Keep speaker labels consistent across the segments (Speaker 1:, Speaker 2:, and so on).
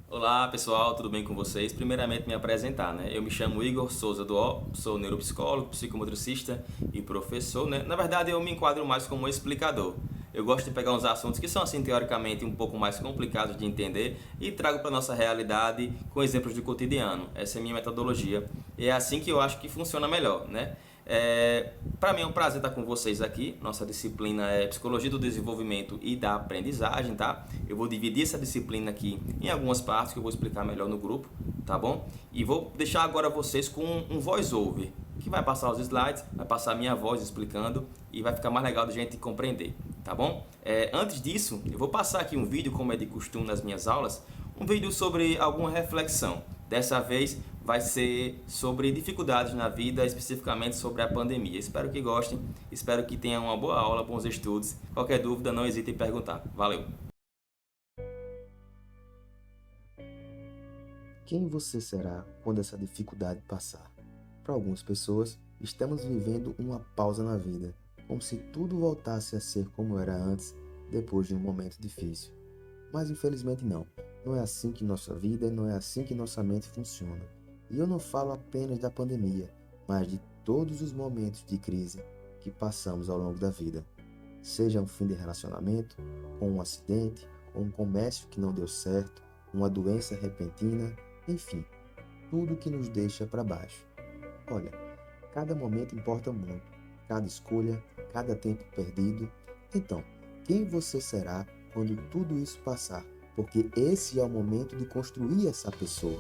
Speaker 1: Olá pessoal, tudo bem com vocês? Primeiramente me apresentar, né? Eu me chamo Igor Souza Duó, sou neuropsicólogo, psicomotricista e professor, né? Na verdade eu me enquadro mais como um explicador. Eu gosto de pegar uns assuntos que são assim teoricamente um pouco mais complicados de entender e trago para nossa realidade com exemplos do cotidiano. Essa é a minha metodologia e é assim que eu acho que funciona melhor, né? Para mim é um prazer estar com vocês aqui. Nossa disciplina é Psicologia do Desenvolvimento e da Aprendizagem, tá? Eu vou dividir essa disciplina aqui em algumas partes que eu vou explicar melhor no grupo, tá bom? E vou deixar agora vocês com um voice-over, que vai passar os slides, vai passar a minha voz explicando e vai ficar mais legal de gente compreender, tá bom? Antes disso, eu vou passar aqui um vídeo, como é de costume nas minhas aulas, um vídeo sobre alguma reflexão. Dessa vez vai ser sobre dificuldades na vida, especificamente sobre a pandemia. Espero que gostem, espero que tenham uma boa aula, bons estudos. Qualquer dúvida, não hesite em perguntar. Valeu!
Speaker 2: Quem você será quando essa dificuldade passar? Para algumas pessoas, estamos vivendo uma pausa na vida, como se tudo voltasse a ser como era antes, depois de um momento difícil. Mas infelizmente não. Não é assim que nossa vida, não é assim que nossa mente funciona. E eu não falo apenas da pandemia, mas de todos os momentos de crise que passamos ao longo da vida. Seja um fim de relacionamento, ou um acidente, ou um comércio que não deu certo, uma doença repentina, enfim, tudo que nos deixa para baixo. Olha, cada momento importa muito, cada escolha, cada tempo perdido. Então, quem você será quando tudo isso passar? Porque esse é o momento de construir essa pessoa.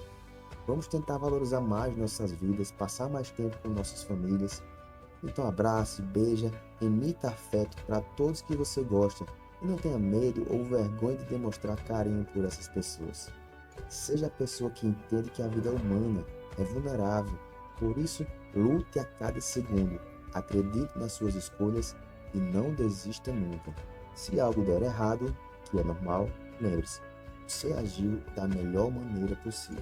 Speaker 2: Vamos tentar valorizar mais nossas vidas, passar mais tempo com nossas famílias. Então abrace, beija, emita afeto para todos que você gosta e não tenha medo ou vergonha de demonstrar carinho por essas pessoas. Seja a pessoa que entende que a vida é humana, é vulnerável. Por isso, lute a cada segundo, acredite nas suas escolhas e não desista nunca. Se algo der errado, que é normal, lembre-se, você agiu da melhor maneira possível.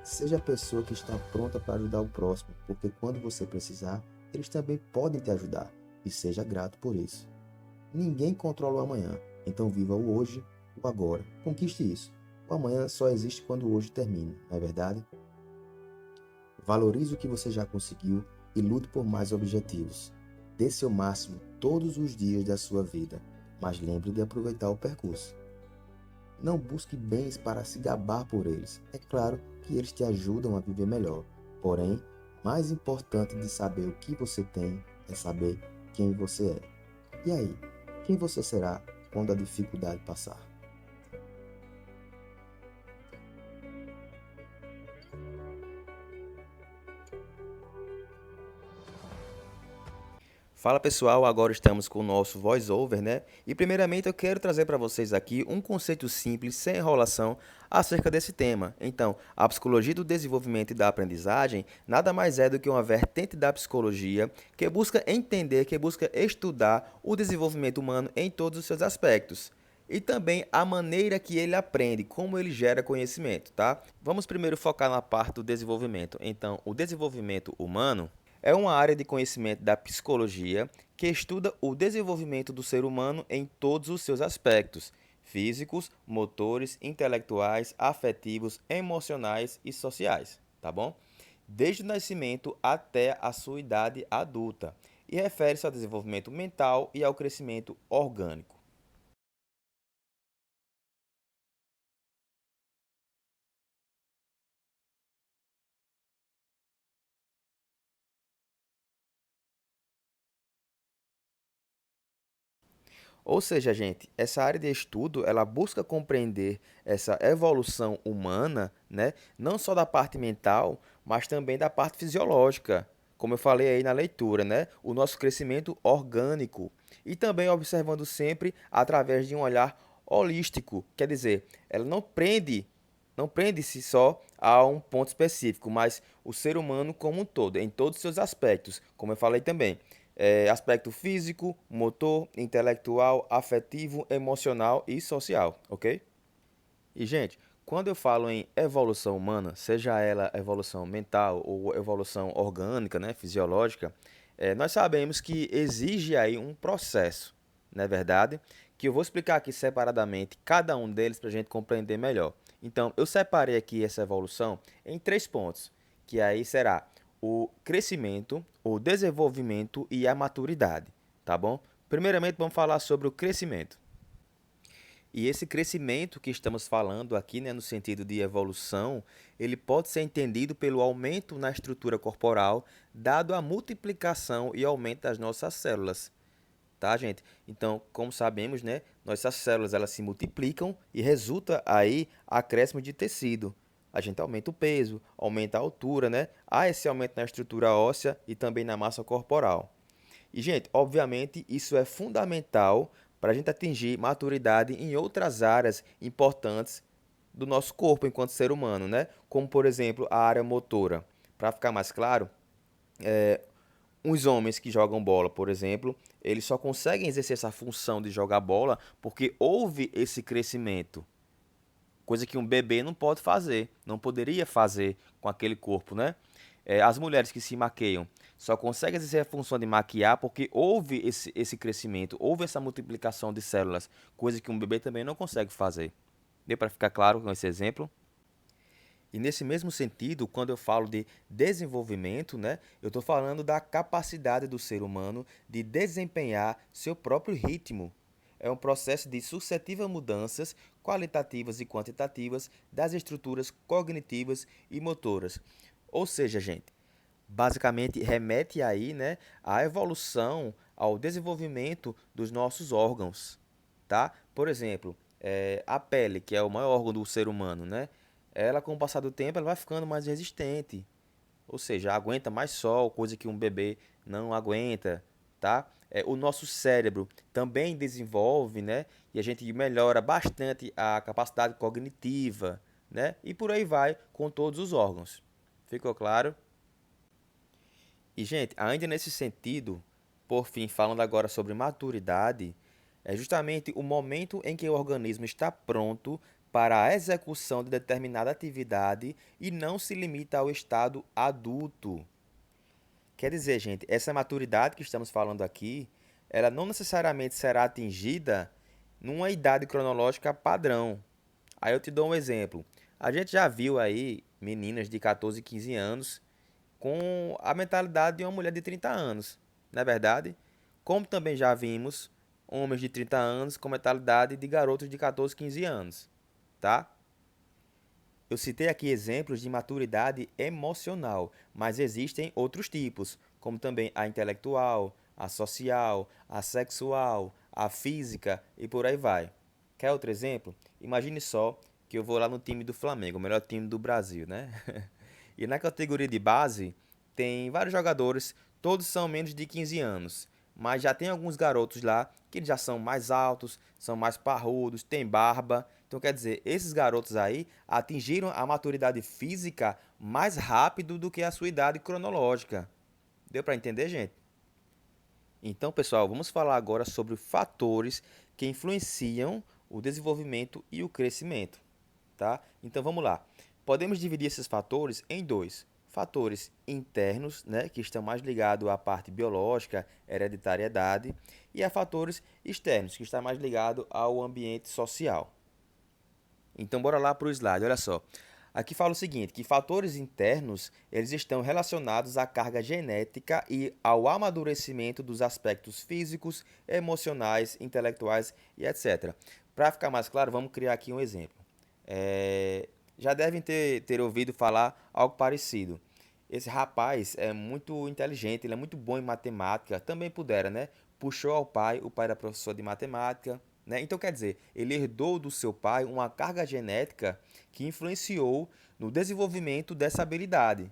Speaker 2: Seja a pessoa que está pronta para ajudar o próximo, porque quando você precisar, eles também podem te ajudar, e seja grato por isso. Ninguém controla o amanhã, então viva o hoje, o agora. Conquiste isso. O amanhã só existe quando o hoje termina, não é verdade? Valorize o que você já conseguiu e lute por mais objetivos. Dê seu máximo todos os dias da sua vida, mas lembre de aproveitar o percurso. Não busque bens para se gabar por eles. É claro que eles te ajudam a viver melhor. Porém, mais importante de saber o que você tem é saber quem você é. E aí, quem você será quando a dificuldade passar?
Speaker 1: Fala pessoal, agora estamos com o nosso voice-over, né? E primeiramente eu quero trazer para vocês aqui um conceito simples, sem enrolação, acerca desse tema. Então, a psicologia do desenvolvimento e da aprendizagem nada mais é do que uma vertente da psicologia que busca entender, que busca estudar o desenvolvimento humano em todos os seus aspectos. E também a maneira que ele aprende, como ele gera conhecimento, tá? Vamos primeiro focar na parte do desenvolvimento. Então, o desenvolvimento humano é uma área de conhecimento da psicologia que estuda o desenvolvimento do ser humano em todos os seus aspectos, físicos, motores, intelectuais, afetivos, emocionais e sociais, tá bom? Desde o nascimento até a sua idade adulta, e refere-se ao desenvolvimento mental e ao crescimento orgânico. Ou seja, gente, essa área de estudo, ela busca compreender essa evolução humana, né? Não só da parte mental, mas também da parte fisiológica, como eu falei aí na leitura, né? O nosso crescimento orgânico e também observando sempre através de um olhar holístico, quer dizer, ela não prende-se só a um ponto específico, mas o ser humano como um todo, em todos os seus aspectos, como eu falei também aspecto físico, motor, intelectual, afetivo, emocional e social, ok? E, gente, quando eu falo em evolução humana, seja ela evolução mental ou evolução orgânica, né, fisiológica, nós sabemos que exige aí um processo, não é verdade? que eu vou explicar aqui separadamente cada um deles para a gente compreender melhor. Então, eu separei aqui essa evolução em 3 pontos, que aí será o crescimento, o desenvolvimento e a maturidade, tá bom? Primeiramente, vamos falar sobre o crescimento. E esse crescimento que estamos falando aqui, né, no sentido de evolução, ele pode ser entendido pelo aumento na estrutura corporal, dado a multiplicação e aumento das nossas células, tá, gente? Então, como sabemos, né, nossas células elas se multiplicam e resulta aí acréscimo de tecido. A gente aumenta o peso, aumenta a altura, né? Há esse aumento na estrutura óssea e também na massa corporal. E, gente, obviamente, isso é fundamental para a gente atingir maturidade em outras áreas importantes do nosso corpo enquanto ser humano, né? Como, por exemplo, a área motora. Para ficar mais claro, uns homens que jogam bola, por exemplo, eles só conseguem exercer essa função de jogar bola porque houve esse crescimento, coisa que um bebê não pode fazer, não poderia fazer com aquele corpo, né? As mulheres que se maqueiam só conseguem exercer a função de maquiar porque houve esse crescimento, houve essa multiplicação de células, coisa que um bebê também não consegue fazer. Deu para ficar claro com esse exemplo? E nesse mesmo sentido, quando eu falo de desenvolvimento, né, eu estou falando da capacidade do ser humano de desempenhar seu próprio ritmo. É um processo de sucessivas mudanças qualitativas e quantitativas das estruturas cognitivas e motoras. Ou seja, gente, basicamente remete aí, né, à evolução, ao desenvolvimento dos nossos órgãos, tá? Por exemplo, a pele, que é o maior órgão do ser humano, né? Ela, com o passar do tempo, ela vai ficando mais resistente, ou seja, aguenta mais sol, coisa que um bebê não aguenta, tá? O nosso cérebro também desenvolve, né? E a gente melhora bastante a capacidade cognitiva, né? E por aí vai com todos os órgãos. Ficou claro? E, gente, ainda nesse sentido, por fim, falando agora sobre maturidade, é justamente o momento em que o organismo está pronto para a execução de determinada atividade e não se limita ao estado adulto. Quer dizer, gente, essa maturidade que estamos falando aqui, ela não necessariamente será atingida numa idade cronológica padrão. Aí eu te dou um exemplo. A gente já viu aí meninas de 14, 15 anos com a mentalidade de uma mulher de 30 anos, não é verdade? Como também já vimos homens de 30 anos com mentalidade de garotos de 14, 15 anos, tá? Eu citei aqui exemplos de maturidade emocional, mas existem outros tipos, como também a intelectual, a social, a sexual, a física e por aí vai. Quer outro exemplo? Imagine só que eu vou lá no time do Flamengo, o melhor time do Brasil, né? E na categoria de base tem vários jogadores, todos são menos de 15 anos, mas já tem alguns garotos lá que já são mais altos, são mais parrudos, têm barba. Então quer dizer, esses garotos aí atingiram a maturidade física mais rápido do que a sua idade cronológica. Deu para entender, gente? Então, pessoal, vamos falar agora sobre fatores que influenciam o desenvolvimento e o crescimento, tá? Então, vamos lá. Podemos dividir esses fatores em dois. Fatores internos, né, que estão mais ligados à parte biológica, hereditariedade, e a fatores externos, que está mais ligado ao ambiente social. Então, bora lá para o slide, olha só. Aqui fala o seguinte, que fatores internos, eles estão relacionados à carga genética e ao amadurecimento dos aspectos físicos, emocionais, intelectuais e etc. Para ficar mais claro, vamos criar aqui um exemplo. Já devem ter ouvido falar algo parecido. Esse rapaz é muito inteligente, ele é muito bom em matemática, também pudera, né? Puxou ao pai, o pai era professor de matemática, né? Então, quer dizer, ele herdou do seu pai uma carga genética que influenciou no desenvolvimento dessa habilidade.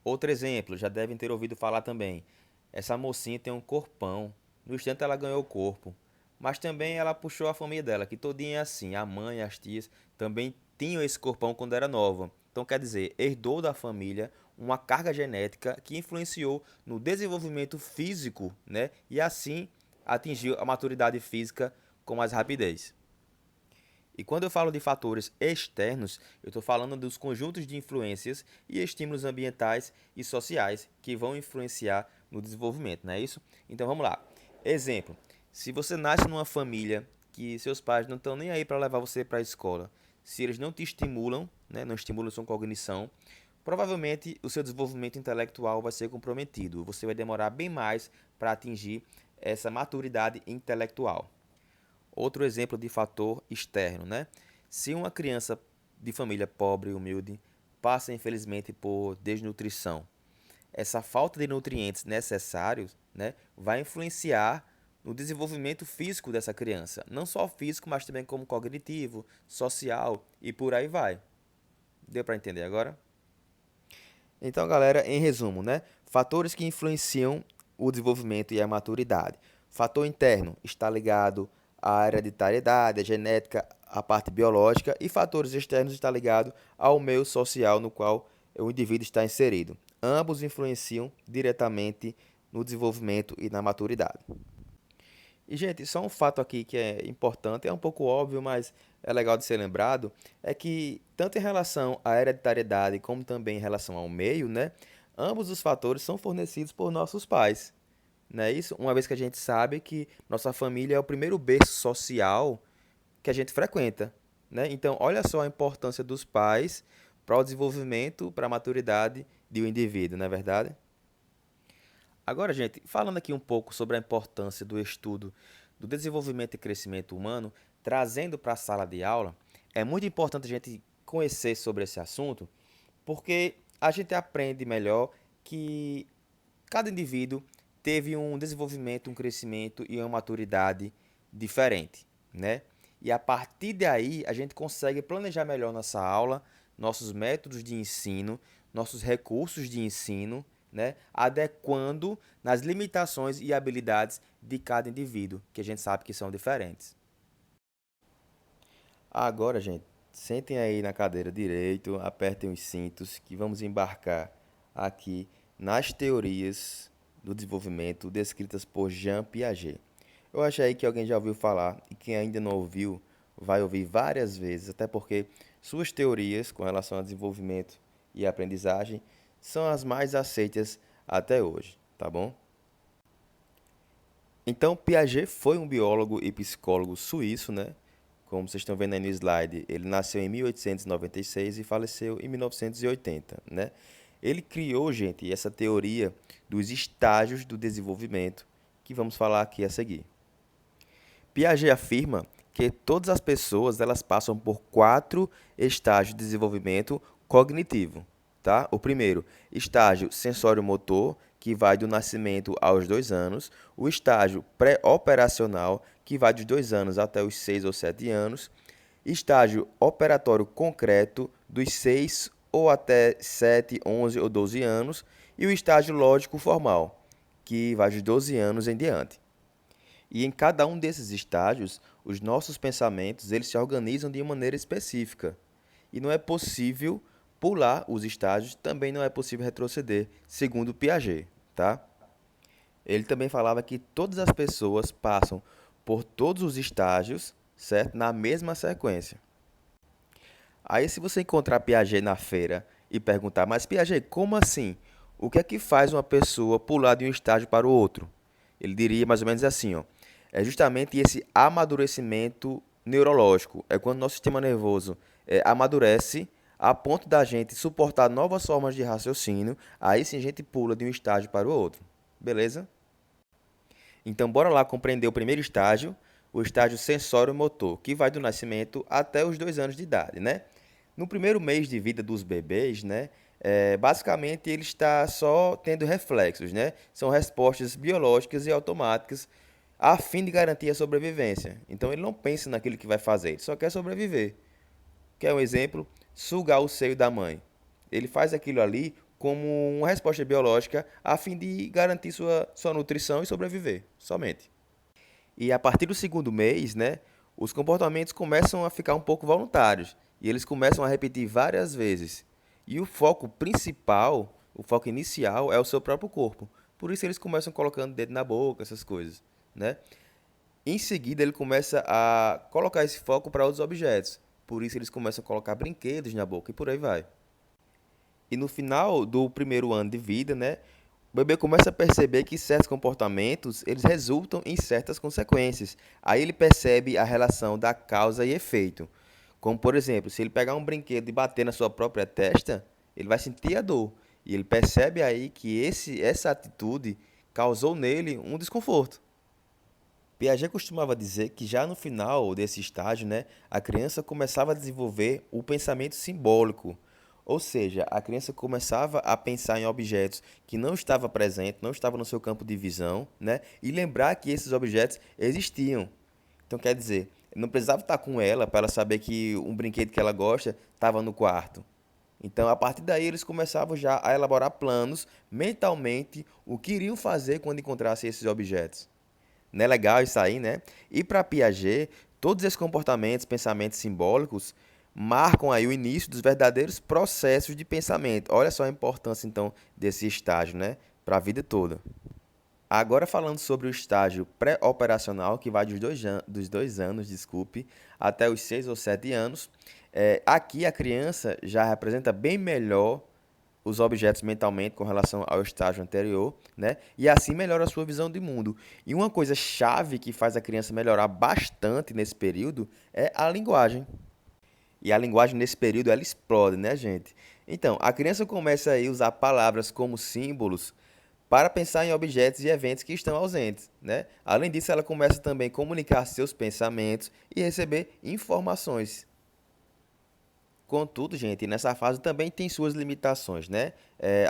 Speaker 1: Outro exemplo, já devem ter ouvido falar também. Essa mocinha tem um corpão. No instante ela ganhou o corpo. Mas também ela puxou a família dela, que todinha é assim. A mãe, as tias também tinham esse corpão quando era nova. Então quer dizer, herdou da família uma carga genética que influenciou no desenvolvimento físico, né? E assim atingiu a maturidade física com mais rapidez. E quando eu falo de fatores externos, eu estou falando dos conjuntos de influências e estímulos ambientais e sociais que vão influenciar no desenvolvimento, não é isso? Então vamos lá. Exemplo: Se você nasce numa família que seus pais não estão nem aí para levar você para a escola, se eles não te estimulam, né, não estimulam sua cognição, provavelmente o seu desenvolvimento intelectual vai ser comprometido. Você vai demorar bem mais para atingir essa maturidade intelectual. Outro exemplo de fator externo, né? Se uma criança de família pobre e humilde passa, infelizmente, por desnutrição, essa falta de nutrientes necessários, né, vai influenciar no desenvolvimento físico dessa criança. Não só físico, mas também como cognitivo, social e por aí vai. Deu para entender agora? Então, galera, em resumo, né? Fatores que influenciam o desenvolvimento e a maturidade. Fator interno está ligado à hereditariedade, à genética, à parte biológica, e fatores externos está ligado ao meio social no qual o indivíduo está inserido. Ambos influenciam diretamente no desenvolvimento e na maturidade. E, gente, só um fato aqui que é importante, é um pouco óbvio, mas é legal de ser lembrado, é que tanto em relação à hereditariedade como também em relação ao meio, né, ambos os fatores são fornecidos por nossos pais, não é isso? Uma vez que a gente sabe que nossa família é o primeiro berço social que a gente frequenta, né? Então, olha só a importância dos pais para o desenvolvimento, para a maturidade de um indivíduo, não é verdade? Agora, gente, falando aqui um pouco sobre a importância do estudo do desenvolvimento e crescimento humano, trazendo para a sala de aula, é muito importante a gente conhecer sobre esse assunto, porque a gente aprende melhor que cada indivíduo teve um desenvolvimento, um crescimento e uma maturidade diferente, né? E a partir daí a gente consegue planejar melhor nossa aula, nossos métodos de ensino, nossos recursos de ensino, né? Adequando nas limitações e habilidades de cada indivíduo, que a gente sabe que são diferentes. Agora, gente, sentem aí na cadeira direito, apertem os cintos que vamos embarcar aqui nas teorias do desenvolvimento descritas por Jean Piaget. Eu acho aí que alguém já ouviu falar e quem ainda não ouviu vai ouvir várias vezes, até porque suas teorias com relação ao desenvolvimento e aprendizagem são as mais aceitas até hoje, tá bom? Então, Piaget foi um biólogo e psicólogo suíço, né? Como vocês estão vendo aí no slide, ele nasceu em 1896 e faleceu em 1980, né? Ele criou, gente, essa teoria dos estágios do desenvolvimento que vamos falar aqui a seguir. Piaget afirma que todas as pessoas elas passam por 4 estágios de desenvolvimento cognitivo, tá? O primeiro, estágio sensório-motor, que vai do nascimento aos 2 anos, o estágio pré-operacional, que vai dos 2 anos até os 6 ou 7 anos, estágio operatório concreto, dos 6 ou até 7, 11 ou 12 anos, e o estágio lógico formal, que vai dos 12 anos em diante. E em cada um desses estágios, os nossos pensamentos eles se organizam de uma maneira específica. E não é possível pular os estágios, também não é possível retroceder, segundo Piaget, tá? Ele também falava que todas as pessoas passam por todos os estágios, certo? Na mesma sequência. Aí se você encontrar Piaget na feira e perguntar, mas Piaget, como assim? O que é que faz uma pessoa pular de um estágio para o outro? Ele diria mais ou menos assim, ó. É justamente esse amadurecimento neurológico. É quando nosso sistema nervoso amadurece a ponto da gente suportar novas formas de raciocínio, aí sim a gente pula de um estágio para o outro. Beleza? Então, bora lá compreender o primeiro estágio, o estágio sensório-motor, que vai do nascimento até os 2 anos de idade, né? No primeiro mês de vida dos bebês, né, basicamente ele está só tendo reflexos, né? São respostas biológicas e automáticas a fim de garantir a sobrevivência. Então ele não pensa naquilo que vai fazer, ele só quer sobreviver. Quer um exemplo? Sugar o seio da mãe. Ele faz aquilo ali como uma resposta biológica a fim de garantir sua nutrição e sobreviver, somente. E a partir do segundo mês, né, os comportamentos começam a ficar um pouco voluntários e eles começam a repetir várias vezes. E o foco principal, o foco inicial é o seu próprio corpo. Por isso eles começam colocando dedo na boca, essas coisas, né? Em seguida ele começa a colocar esse foco para outros objetos. Por isso eles começam a colocar brinquedos na boca e por aí vai. E no final do primeiro ano de vida, né,
Speaker 2: O bebê começa a perceber que certos comportamentos, eles resultam em certas consequências. Aí ele percebe a relação da causa e efeito. Como, por exemplo, se ele pegar um brinquedo e bater na sua própria testa, ele vai sentir a dor. E ele percebe aí que essa atitude causou nele um desconforto. Piaget costumava dizer que já no final desse estágio, né, a criança começava a desenvolver o pensamento simbólico, ou seja, a criança começava a pensar em objetos que não estavam presentes, não estavam no seu campo de visão, né, e lembrar que esses objetos existiam. Então, quer dizer, não precisava estar com ela para ela saber que um brinquedo que ela gosta estava no quarto. Então, a partir daí, eles começavam já a elaborar planos mentalmente o que iriam fazer quando encontrassem esses objetos. Não é legal isso aí, né? E para Piaget, todos esses comportamentos, pensamentos simbólicos, marcam aí o início dos verdadeiros processos de pensamento. Olha só a importância, então, desse estágio, né? Para a vida toda. Agora falando sobre o estágio pré-operacional, que vai dos 2 anos, desculpe, até os 6 ou 7 anos, aqui a criança já representa bem melhor os objetos mentalmente com relação ao estágio anterior, né? E assim melhora a sua visão de mundo. E uma coisa chave que faz a criança melhorar bastante nesse período é a linguagem. E a linguagem nesse período ela explode, né, gente? Então, a criança começa aí a usar palavras como símbolos para pensar em objetos e eventos que estão ausentes, né? Além disso, ela começa também a comunicar seus pensamentos e receber informações. Contudo, gente, nessa fase também tem suas limitações, né?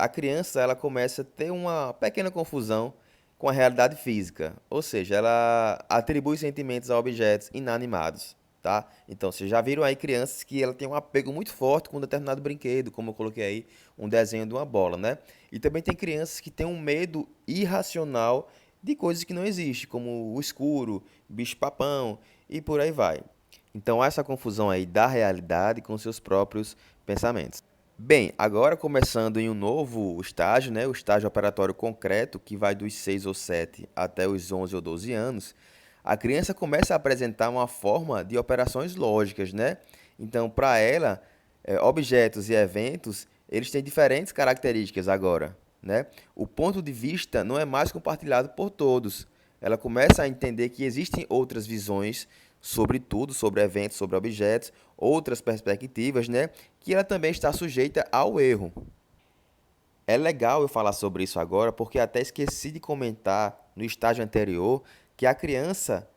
Speaker 2: A criança ela começa a ter uma pequena confusão com a realidade física, ou seja, ela atribui sentimentos a objetos inanimados, tá? Então, vocês já viram aí crianças que ela tem um apego muito forte com um determinado brinquedo, como eu coloquei aí um desenho de uma bola, né? E também tem crianças que têm um medo irracional de coisas que não existem, como o escuro, bicho-papão e por aí vai. Então, há essa confusão aí da realidade com seus próprios pensamentos. Bem, agora começando em um novo estágio, né, o estágio operatório concreto, que vai dos 6 ou 7 até os 11 ou 12 anos, a criança começa a apresentar uma forma de operações lógicas, né? Então, para ela, objetos e eventos, eles têm diferentes características agora, né? O ponto de vista não é mais compartilhado por todos. Ela começa a entender que existem outras visões sobre tudo, sobre eventos, sobre objetos, outras perspectivas, né? Que ela também está sujeita ao erro. É legal eu falar sobre isso agora, porque até esqueci de comentar no estágio anterior que a criança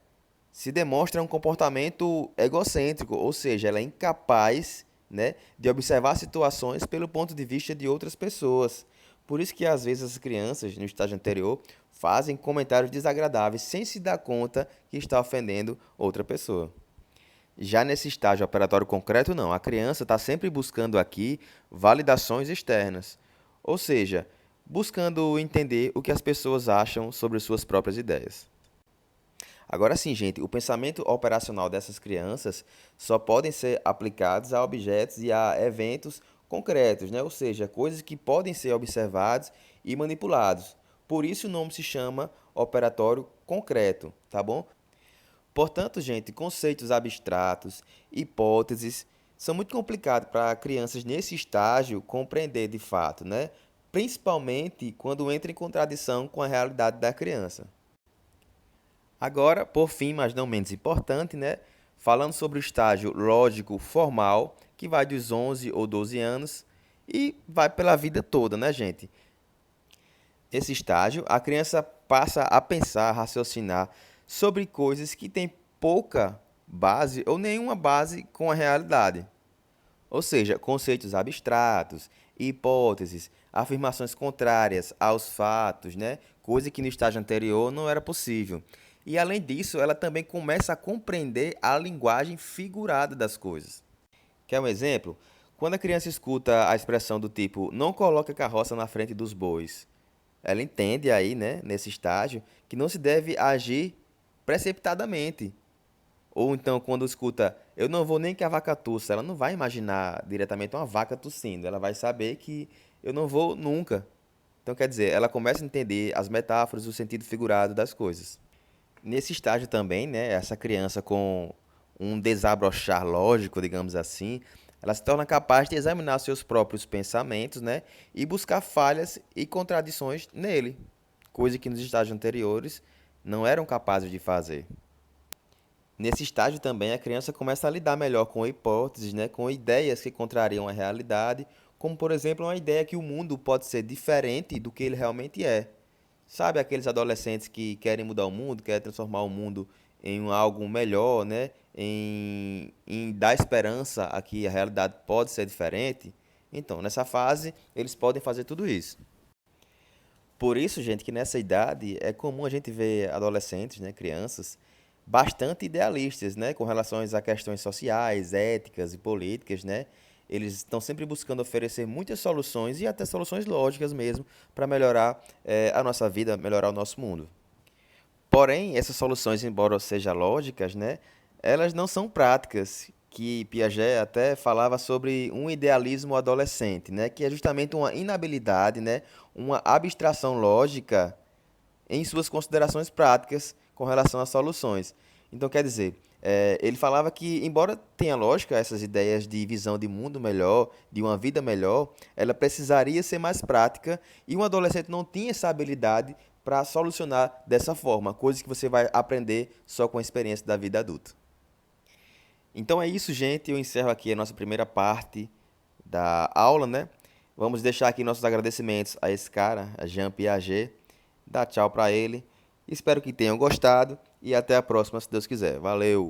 Speaker 2: se demonstra um comportamento egocêntrico, ou seja, ela é incapaz, né, de observar situações pelo ponto de vista de outras pessoas. Por isso que às vezes as crianças, no estágio anterior, fazem comentários desagradáveis sem se dar conta que está ofendendo outra pessoa. Já nesse estágio operatório concreto, não. A criança está sempre buscando aqui validações externas, ou seja, buscando entender o que as pessoas acham sobre suas próprias ideias. Agora sim, gente, o pensamento operacional dessas crianças só podem ser aplicados a objetos e a eventos concretos, né? Ou seja, coisas que podem ser observados e manipulados. Por isso o nome se chama operatório concreto, tá bom? Portanto, gente, conceitos abstratos, hipóteses, são muito complicados para crianças nesse estágio compreender de fato, né? Principalmente quando entra em contradição com a realidade da criança. Agora, por fim, mas não menos importante, né? Falando sobre o estágio lógico formal, que vai dos 11 ou 12 anos e vai pela vida toda, né, gente? Nesse estágio, a criança passa a pensar, a raciocinar sobre coisas que têm pouca base ou nenhuma base com a realidade. Ou seja, conceitos abstratos, hipóteses, afirmações contrárias aos fatos, né? Coisa que no estágio anterior não era possível. E além disso, ela também começa a compreender a linguagem figurada das coisas. Quer um exemplo? Quando a criança escuta a expressão do tipo não coloque a carroça na frente dos bois, ela entende aí, né, nesse estágio, que não se deve agir precipitadamente. Ou então, quando escuta, eu não vou nem que a vaca tussa, ela não vai imaginar diretamente uma vaca tossindo, ela vai saber que eu não vou nunca. Então, quer dizer, ela começa a entender as metáforas, o sentido figurado das coisas. Nesse estágio também, né, essa criança com um desabrochar lógico, digamos assim, Ela se torna capaz de examinar seus próprios pensamentos, né, e buscar falhas e contradições nele, coisa que nos estágios anteriores não eram capazes de fazer. Nesse estágio também a criança começa a lidar melhor com hipóteses, né, com ideias que contrariam a realidade, como por exemplo uma ideia que o mundo pode ser diferente do que ele realmente é. Sabe aqueles adolescentes que querem mudar o mundo, querem transformar o mundo em algo melhor, né? Em dar esperança a que a realidade pode ser diferente? Então, nessa fase, eles podem fazer tudo isso. Por isso, gente, que nessa idade é comum a gente ver adolescentes, né, crianças, bastante idealistas, né, com relação a questões sociais, éticas e políticas, né? Eles estão sempre buscando oferecer muitas soluções e até soluções lógicas mesmo para melhorar a nossa vida, melhorar o nosso mundo. Porém, essas soluções, embora sejam lógicas, né, elas não são práticas, que Piaget até falava sobre um idealismo adolescente, né, que é justamente uma inabilidade, né, uma abstração lógica em suas considerações práticas com relação às soluções. Então, quer dizer, ele falava que, embora tenha lógica essas ideias de visão de mundo melhor, de uma vida melhor, ela precisaria ser mais prática e um adolescente não tinha essa habilidade para solucionar dessa forma, coisas que você vai aprender só com a experiência da vida adulta. Então é isso, gente. Eu encerro aqui a nossa primeira parte da aula, né? Vamos deixar aqui nossos agradecimentos a esse cara, a Jean Piaget. Dá tchau para ele. Espero que tenham gostado e até a próxima, se Deus quiser. Valeu!